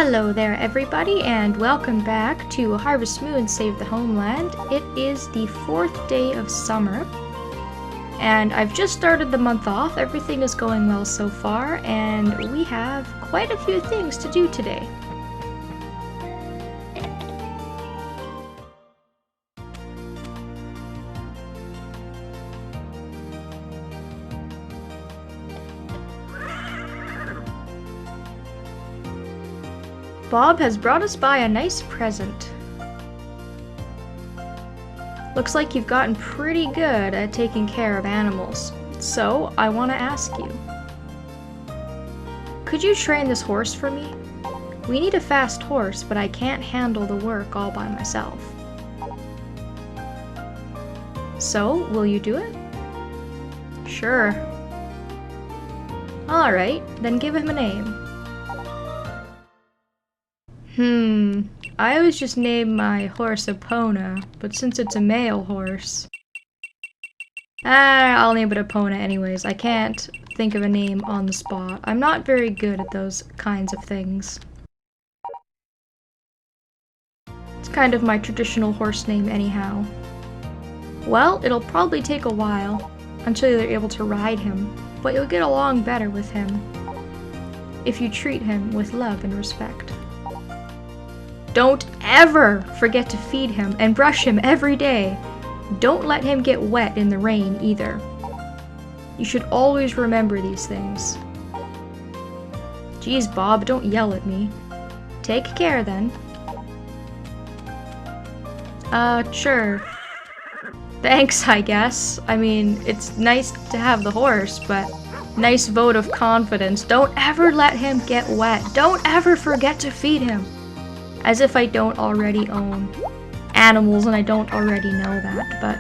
Hello there everybody, and welcome back to Harvest Moon Save the Homeland. It is the 4th day of summer, and I've just started the month off. Everything is going well so far, and we have quite a few things to do today. Bob has brought us by a nice present. Looks like you've gotten pretty good at taking care of animals, so I want to ask you. Could you train this horse for me? We need a fast horse, but I can't handle the work all by myself. So, will you do it? Sure. Alright, then give him a name. I always just name my horse Epona, but since it's a male horse... I'll name it Epona anyways. I can't think of a name on the spot. I'm not very good at those kinds of things. It's kind of my traditional horse name anyhow. Well, it'll probably take a while until you're able to ride him, but you'll get along better with him if you treat him with love and respect. Don't ever forget to feed him and brush him every day. Don't let him get wet in the rain either. You should always remember these things. Geez, Bob, don't yell at me. Take care then. Sure. Thanks, I guess. I mean, it's nice to have the horse, but nice vote of confidence. Don't ever let him get wet. Don't ever forget to feed him. As if I don't already own animals and I don't already know that, but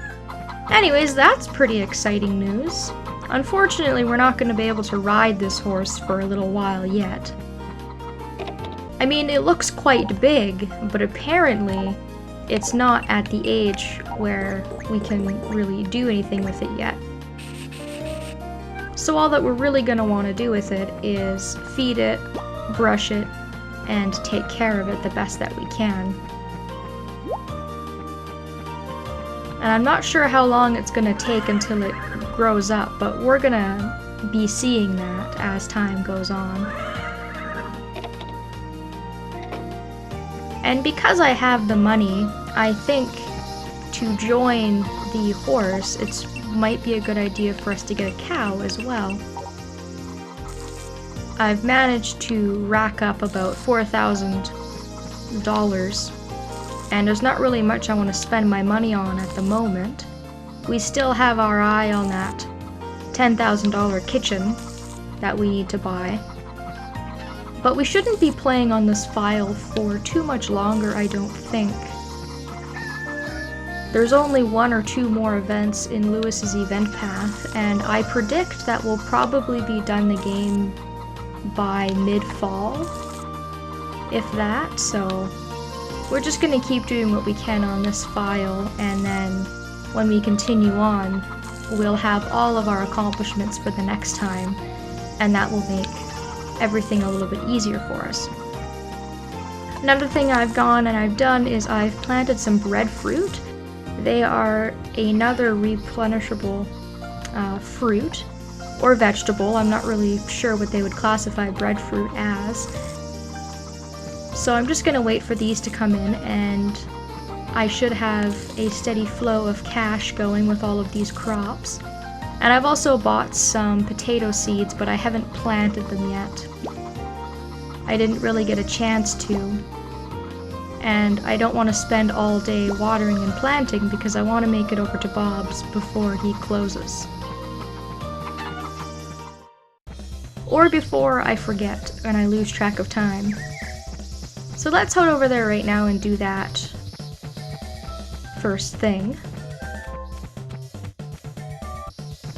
anyways, that's pretty exciting news. Unfortunately, we're not going to be able to ride this horse for a little while yet. I mean, it looks quite big, but apparently it's not at the age where we can really do anything with it yet. So all that we're really going to want to do with it is feed it, brush it, and take care of it the best that we can. And I'm not sure how long it's gonna take until it grows up, but we're gonna be seeing that as time goes on. And because I have the money, I think to join the horse, it might be a good idea for us to get a cow as well. I've managed to rack up about $4,000, and there's not really much I want to spend my money on at the moment. We still have our eye on that $10,000 kitchen that we need to buy. But we shouldn't be playing on this file for too much longer, I don't think. There's only 1 or 2 more events in Lewis's event path, and I predict that we'll probably be done the game by mid-fall, if that, so we're just gonna keep doing what we can on this file, and then when we continue on, we'll have all of our accomplishments for the next time, and that will make everything a little bit easier for us. Another thing I've gone and I've done is I've planted some breadfruit. They are another replenishable fruit or vegetable. I'm not really sure what they would classify breadfruit as. So I'm just gonna wait for these to come in, and I should have a steady flow of cash going with all of these crops. And I've also bought some potato seeds, but I haven't planted them yet. I didn't really get a chance to. And I don't want to spend all day watering and planting because I want to make it over to Bob's before he closes. Or before I forget and I lose track of time. So let's head over there right now and do that first thing.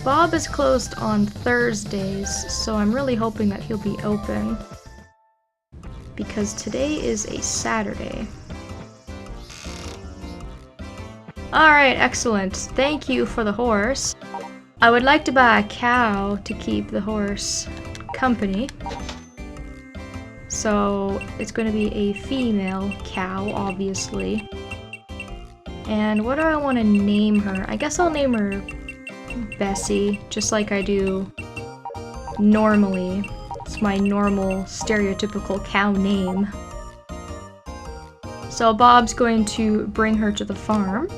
Bob is closed on Thursdays, so I'm really hoping that he'll be open, because today is a Saturday. Alright, excellent. Thank you for the horse. I would like to buy a cow to keep the horse company. So it's going to be a female cow, obviously. And what do I want to name her? I guess I'll name her Bessie, just like I do normally. It's my normal stereotypical cow name. So Bob's going to bring her to the farm.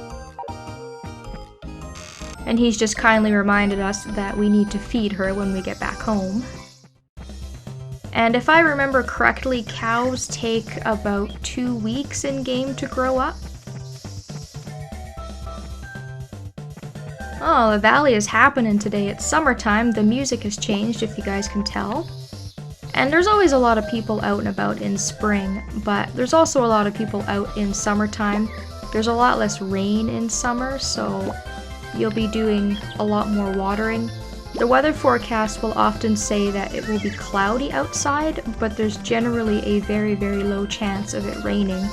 And he's just kindly reminded us that we need to feed her when we get back home. And if I remember correctly, cows take about 2 weeks in game to grow up. Oh, the valley is happening today. It's summertime. The music has changed, if you guys can tell. And there's always a lot of people out and about in spring, but there's also a lot of people out in summertime. There's a lot less rain in summer, so you'll be doing a lot more watering. The weather forecast will often say that it will be cloudy outside, but there's generally a very, very low chance of it raining.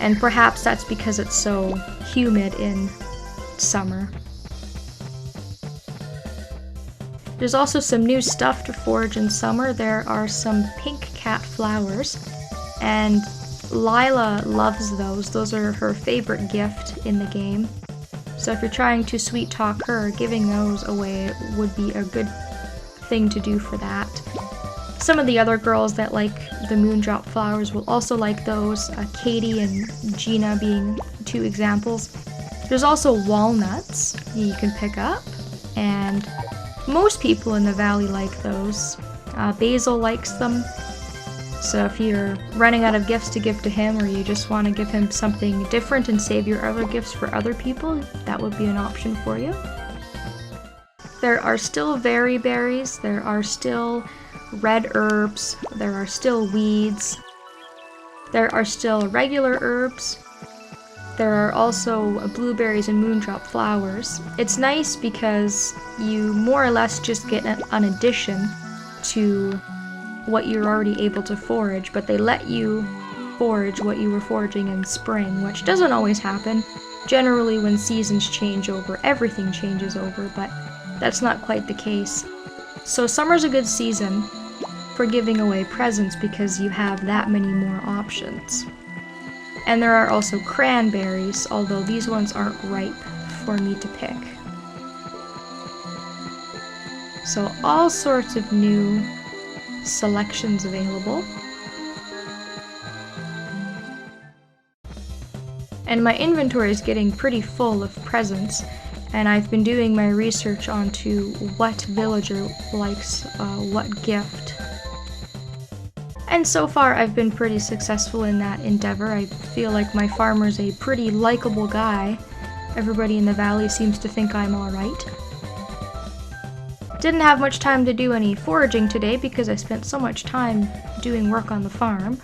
And perhaps that's because it's so humid in summer. There's also some new stuff to forage in summer. There are some pink cat flowers, and Lila loves those. Those are her favorite gift in the game. So if you're trying to sweet talk her, giving those away would be a good thing to do for that. Some of the other girls that like the moondrop flowers will also like those, Katie and Gina being 2 examples. There's also walnuts you can pick up, and most people in the valley like those. Basil likes them. So if you're running out of gifts to give to him, or you just want to give him something different and save your other gifts for other people, that would be an option for you. There are still very berries, there are still red herbs, there are still weeds, there are still regular herbs. There are also blueberries and moondrop flowers. It's nice because you more or less just get an addition to what you're already able to forage, but they let you forage what you were foraging in spring, which doesn't always happen. Generally, when seasons change over, everything changes over, but that's not quite the case. So summer's a good season for giving away presents because you have that many more options. And there are also cranberries, although these ones aren't ripe for me to pick. So all sorts of new selections available. And my inventory is getting pretty full of presents, and I've been doing my research onto what villager likes what gift. And so far I've been pretty successful in that endeavor. I feel like my farmer's a pretty likable guy. Everybody in the valley seems to think I'm alright. Didn't have much time to do any foraging today because I spent so much time doing work on the farm.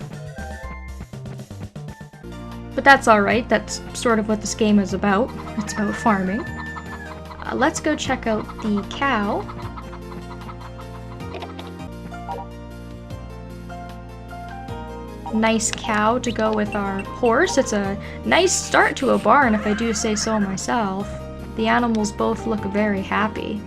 But that's alright, that's sort of what this game is about. It's about farming. Let's go check out the cow. Nice cow to go with our horse. It's a nice start to a barn, if I do say so myself. The animals both look very happy.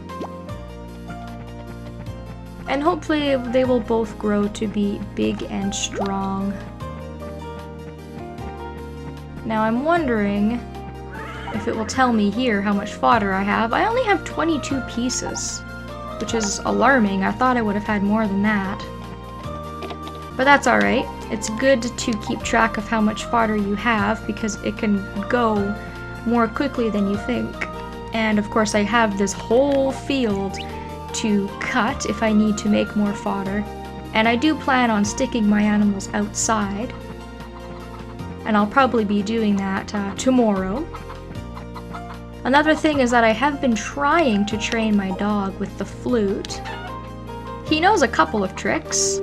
And hopefully they will both grow to be big and strong. Now I'm wondering if it will tell me here how much fodder I have. I only have 22 pieces, which is alarming. I thought I would have had more than that. But that's alright. It's good to keep track of how much fodder you have because it can go more quickly than you think. And of course I have this whole field to cut if I need to make more fodder. And I do plan on sticking my animals outside. And I'll probably be doing that tomorrow. Another thing is that I have been trying to train my dog with the flute. He knows a couple of tricks.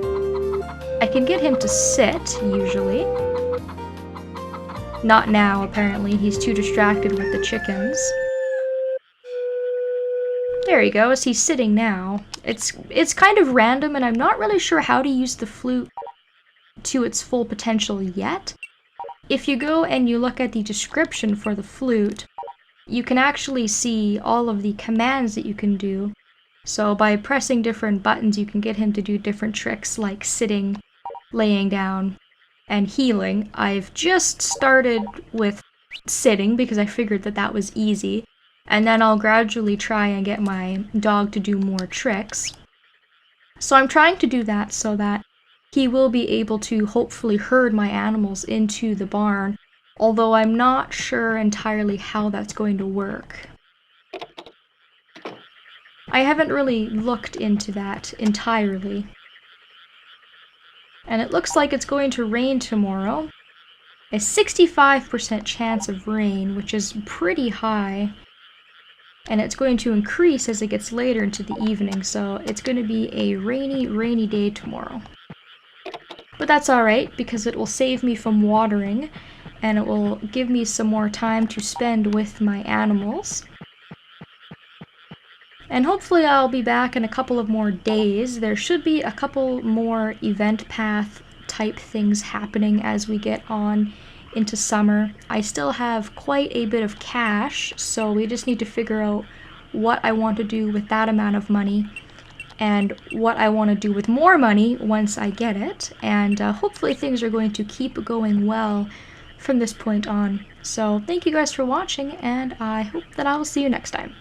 I can get him to sit, usually. Not now, apparently. He's too distracted with the chickens. There he goes. He's sitting now. It's kind of random, and I'm not really sure how to use the flute to its full potential yet. If you go and you look at the description for the flute, you can actually see all of the commands that you can do. So by pressing different buttons, you can get him to do different tricks, like sitting laying down and healing. I've just started with sitting because I figured that that was easy, and then I'll gradually try and get my dog to do more tricks. So I'm trying to do that so that he will be able to hopefully herd my animals into the barn, although I'm not sure entirely how that's going to work. I haven't really looked into that entirely. And it looks like it's going to rain tomorrow. A 65% chance of rain, which is pretty high. And it's going to increase as it gets later into the evening, so it's going to be a rainy day tomorrow. But that's alright, because it will save me from watering, and it will give me some more time to spend with my animals. And hopefully I'll be back in a couple of more days. There should be a couple more event path type things happening as we get on into summer. I still have quite a bit of cash, so we just need to figure out what I want to do with that amount of money and what I want to do with more money once I get it. And hopefully things are going to keep going well from this point on. So thank you guys for watching, and I hope that I will see you next time.